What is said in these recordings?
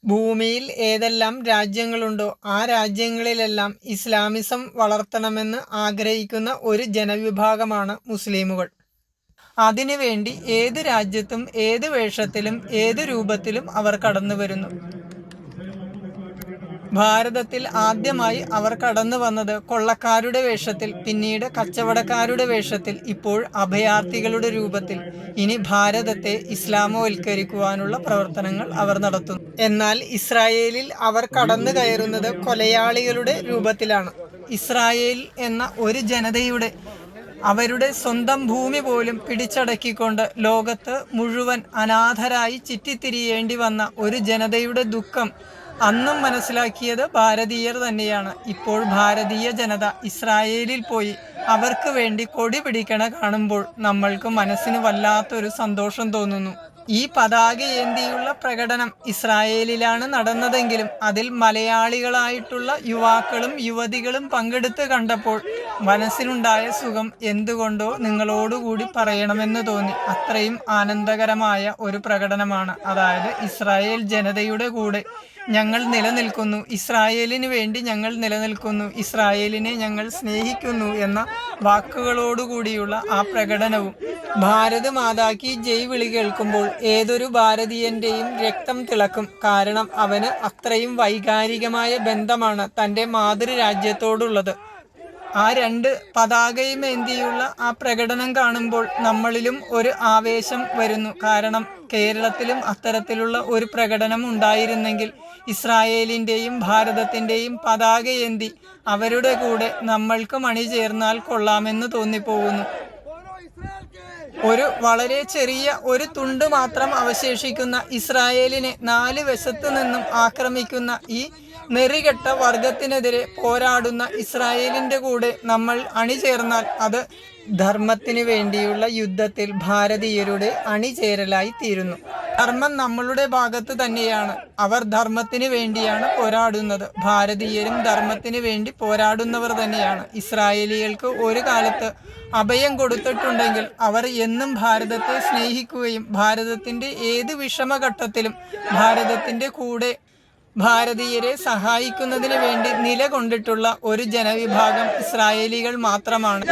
ഭൂമിയിൽ ഏതെല്ലാം രാജ്യങ്ങളുണ്ടോ ആ രാജ്യങ്ങളിലെല്ലാം ഇസ്ലാമിസം വളർത്തണമെന്ന് ആഗ്രഹിക്കുന്ന ഒരു ജനവിഭാഗമാണ് മുസ്ലിമുകൾ. അതിനുവേണ്ടി ഏത് രാജ്യത്തും ഏത് വേഷത്തിലും ഏത് രൂപത്തിലും അവർ കടന്നു വരുന്നു. ഭാരതത്തിൽ ആദ്യമായി അവർ കടന്നു വന്നത് കൊള്ളക്കാരുടെ വേഷത്തിൽ, പിന്നീട് കച്ചവടക്കാരുടെ വേഷത്തിൽ, ഇപ്പോൾ അഭയാർത്ഥികളുടെ രൂപത്തിൽ. ഇനി ഭാരതത്തെ ഇസ്ലാമവൽക്കരിക്കുവാനുള്ള പ്രവർത്തനങ്ങൾ അവർ നടത്തുന്നു. എന്നാൽ ഇസ്രായേലിൽ അവർ കടന്നു കയറുന്നത് കൊലയാളികളുടെ രൂപത്തിലാണ്. ഇസ്രായേൽ എന്ന ഒരു ജനതയുടെ അവരുടെ സ്വന്തം ഭൂമി പോലും പിടിച്ചടക്കിക്കൊണ്ട് ലോകത്ത് മുഴുവൻ അനാഥരായി ചുറ്റിത്തിരിയേണ്ടി വന്ന ഒരു ജനതയുടെ ദുഃഖം അന്നും മനസ്സിലാക്കിയത് ഭാരതീയർ തന്നെയാണ്. ഇപ്പോൾ ഭാരതീയ ജനത ഇസ്രായേലിൽ പോയി അവർക്ക് വേണ്ടി കൊടി പിടിക്കണ കാണുമ്പോൾ നമ്മൾക്ക് മനസ്സിന് വല്ലാത്തൊരു സന്തോഷം തോന്നുന്നു. ഈ പതാകയേന്തിയുള്ള പ്രകടനം ഇസ്രായേലിലാണ് നടന്നതെങ്കിലും അതിൽ മലയാളികളായിട്ടുള്ള യുവാക്കളും യുവതികളും പങ്കെടുത്ത് കണ്ടപ്പോൾ മനസ്സിനുണ്ടായ സുഖം എന്തുകൊണ്ടോ നിങ്ങളോടുകൂടി പറയണമെന്ന് തോന്നി. അത്രയും ആനന്ദകരമായ ഒരു പ്രകടനമാണ്. അതായത് ഇസ്രായേൽ ജനതയുടെ കൂടെ ഞങ്ങൾ നിലനിൽക്കുന്നു, ഇസ്രായേലിന് വേണ്ടി ഞങ്ങൾ നിലനിൽക്കുന്നു, ഇസ്രായേലിനെ ഞങ്ങൾ സ്നേഹിക്കുന്നു എന്ന വാക്കുകളോടുകൂടിയുള്ള ആ പ്രകടനവും ഭാരത് മാതാക്കി ജയ് വിളി കേൾക്കുമ്പോൾ ഏതൊരു ഭാരതീയന്റെയും രക്തം തിളക്കും. കാരണം അവന് അത്രയും വൈകാരികമായ ബന്ധമാണ് തൻ്റെ മാതൃരാജ്യത്തോടുള്ളത്. ആ രണ്ട് പതാകയും ഏന്തിയുള്ള ആ പ്രകടനം കാണുമ്പോൾ നമ്മളിലും ഒരു ആവേശം വരുന്നു. കാരണം കേരളത്തിലും അത്തരത്തിലുള്ള ഒരു പ്രകടനം ഉണ്ടായിരുന്നെങ്കിൽ ഇസ്രായേലിൻ്റെയും ഭാരതത്തിൻ്റെയും പതാകയേന്തി അവരുടെ കൂടെ നമ്മൾക്കും അണിചേർന്നാൽ കൊള്ളാമെന്ന് തോന്നിപ്പോകുന്നു. ഒരു വളരെ ചെറിയ ഒരു തുണ്ട് മാത്രം അവശേഷിക്കുന്ന ഇസ്രായേലിനെ 4 വശത്തു നിന്നും ആക്രമിക്കുന്ന ഈ നെറികെട്ട വർഗത്തിനെതിരെ പോരാടുന്ന ഇസ്രായേലിൻ്റെ കൂടെ നമ്മൾ അണിചേർന്നാൽ അത് ധർമ്മത്തിന് വേണ്ടിയുള്ള യുദ്ധത്തിൽ ഭാരതീയരുടെ അണിചേരലായി തീരുന്നു. ധർമ്മം നമ്മളുടെ ഭാഗത്ത് തന്നെയാണ്. അവർ ധർമ്മത്തിന് വേണ്ടിയാണ് പോരാടുന്നത്. ഭാരതീയരും ധർമ്മത്തിന് വേണ്ടി പോരാടുന്നവർ തന്നെയാണ്. ഇസ്രായേലികൾക്ക് ഒരു കാലത്ത് അഭയം കൊടുത്തിട്ടുണ്ടെങ്കിൽ അവർ എന്നും ഭാരതത്തെ സ്നേഹിക്കുകയും ഭാരതത്തിൻ്റെ ഏത് വിഷമഘട്ടത്തിലും ഭാരതത്തിൻ്റെ കൂടെ ഭാരതീയരെ സഹായിക്കുന്നതിന് വേണ്ടി നിലകൊണ്ടിട്ടുള്ള ഒരു ജനവിഭാഗം ഇസ്രായേലികൾ മാത്രമാണ്.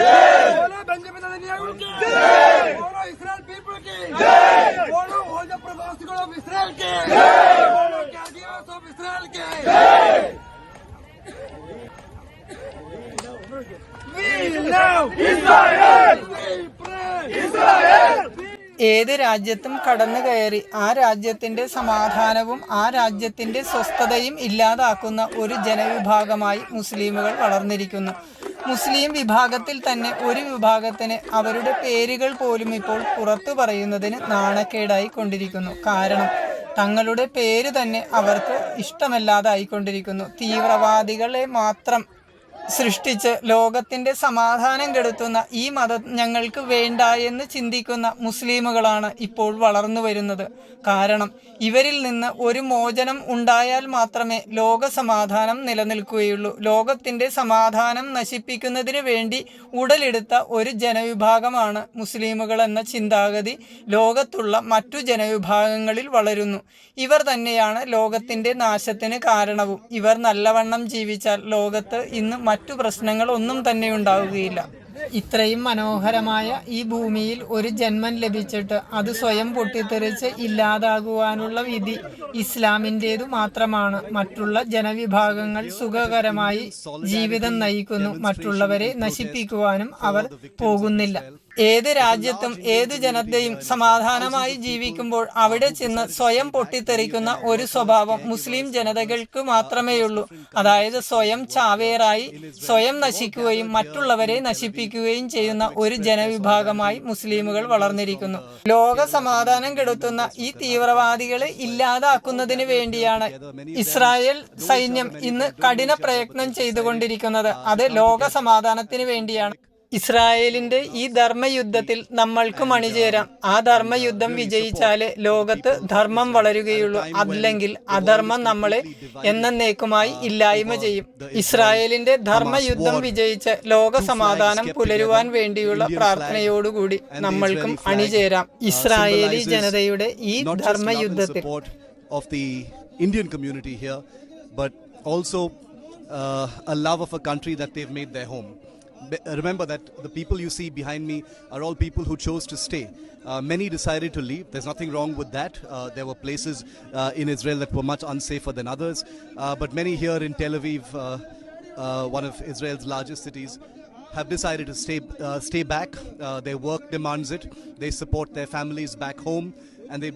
ഏത് രാജ്യത്തും കടന്നു കയറി ആ രാജ്യത്തിൻ്റെ സമാധാനവും ആ രാജ്യത്തിൻ്റെ സ്വസ്ഥതയും ഇല്ലാതാക്കുന്ന ഒരു ജനവിഭാഗമായി മുസ്ലിമുകൾ വളർന്നിരിക്കുന്നു. മുസ്ലിം വിഭാഗത്തിൽ തന്നെ ഒരു വിഭാഗത്തിന് അവരുടെ പേരുകൾ പോലും ഇപ്പോൾ പുറത്തു പറയുന്നതിന് നാണക്കേടായി കൊണ്ടിരിക്കുന്നു. കാരണം തങ്ങളുടെ പേര് തന്നെ അവർക്ക് ഇഷ്ടമല്ലാതായിക്കൊണ്ടിരിക്കുന്നു. തീവ്രവാദികളെ മാത്രം സൃഷ്ടിച്ച് ലോകത്തിൻ്റെ സമാധാനം കെടുത്തുന്ന ഈ മതം ഞങ്ങൾക്ക് വേണ്ട എന്ന് ചിന്തിക്കുന്ന മുസ്ലിമുകളാണ് ഇപ്പോൾ വളർന്നു വരുന്നത്. കാരണം ഇവരിൽ നിന്ന് ഒരു മോചനം ഉണ്ടായാൽ മാത്രമേ ലോക സമാധാനം നിലനിൽക്കുകയുള്ളൂ. ലോകത്തിൻ്റെ സമാധാനം നശിപ്പിക്കുന്നതിന് വേണ്ടി ഉടലെടുത്ത ഒരു ജനവിഭാഗമാണ് മുസ്ലിമുകൾ എന്ന ചിന്താഗതി ലോകത്തുള്ള മറ്റു ജനവിഭാഗങ്ങളിൽ വളരുന്നു. ഇവർ തന്നെയാണ് ലോകത്തിൻ്റെ നാശത്തിന് കാരണവും. ഇവർ നല്ലവണ്ണം ജീവിച്ചാൽ ലോകത്ത് ഇന്ന് മറ്റു പ്രശ്നങ്ങളൊന്നും തന്നെ ഉണ്ടാവുകയില്ല. ഇത്രയും മനോഹരമായ ഈ ഭൂമിയിൽ ഒരു ജന്മം ലഭിച്ചിട്ട് അത് സ്വയം പൊട്ടിത്തെറിച്ച് ഇല്ലാതാകുവാനുള്ള വിധി ഇസ്ലാമിൻ്റേതു മാത്രമാണ്. മറ്റുള്ള ജനവിഭാഗങ്ങൾ സുഖകരമായി ജീവിതം നയിക്കുന്നു. മറ്റുള്ളവരെ നശിപ്പിക്കുവാനും അവർ പോകുന്നില്ല. ഏത് രാജ്യത്തും ഏത് ജനതയും സമാധാനമായി ജീവിക്കുമ്പോൾ അവിടെ ചെന്ന് സ്വയം പൊട്ടിത്തെറിക്കുന്ന ഒരു സ്വഭാവം മുസ്ലിം ജനതകൾക്ക് മാത്രമേയുള്ളൂ. അതായത് സ്വയം ചാവേറായി സ്വയം നശിക്കുകയും മറ്റുള്ളവരെ നശിപ്പിക്കുകയും ചെയ്യുന്ന ഒരു ജനവിഭാഗമായി മുസ്ലിമുകൾ വളർന്നിരിക്കുന്നു. ലോക സമാധാനം കെടുത്തുന്ന ഈ തീവ്രവാദികളെ ഇല്ലാതാക്കുന്നതിന് വേണ്ടിയാണ് ഇസ്രായേൽ സൈന്യം ഇന്ന് കഠിന പ്രയത്നം ചെയ്തുകൊണ്ടിരിക്കുന്നത്. അത് ലോക സമാധാനത്തിന് വേണ്ടിയാണ്. ഇസ്രായേലിൻ്റെ ഈ ധർമ്മയുദ്ധത്തിൽ നമ്മൾക്കും അണിചേരാം. ആ ധർമ്മയുദ്ധം വിജയിച്ചാലേ ലോകത്ത് ധർമ്മം വളരുകയുള്ളൂ. അല്ലെങ്കിൽ അധർമ്മം നമ്മളെ എന്നേക്കുമായി ഇല്ലായ്മ ചെയ്യും. ഇസ്രായേലിൻ്റെ ധർമ്മയുദ്ധം വിജയിച്ച് ലോക സമാധാനം പുലരുവാൻ വേണ്ടിയുള്ള പ്രാർത്ഥനയോടുകൂടി നമ്മൾക്കും അണിചേരാം ഇസ്രായേലി ജനതയുടെ ഈ ധർമ്മയുദ്ധത്തിൽ. Indian community here, but also a love of a country that they've made their home. Remember that the people you see behind me are all people who chose to stay. Many decided to leave. There's nothing wrong with that. There were places in Israel that were much unsafer than others. But many here in Tel Aviv, one of Israel's largest cities, have decided to stay back. Their work demands it. They support their families back home, and they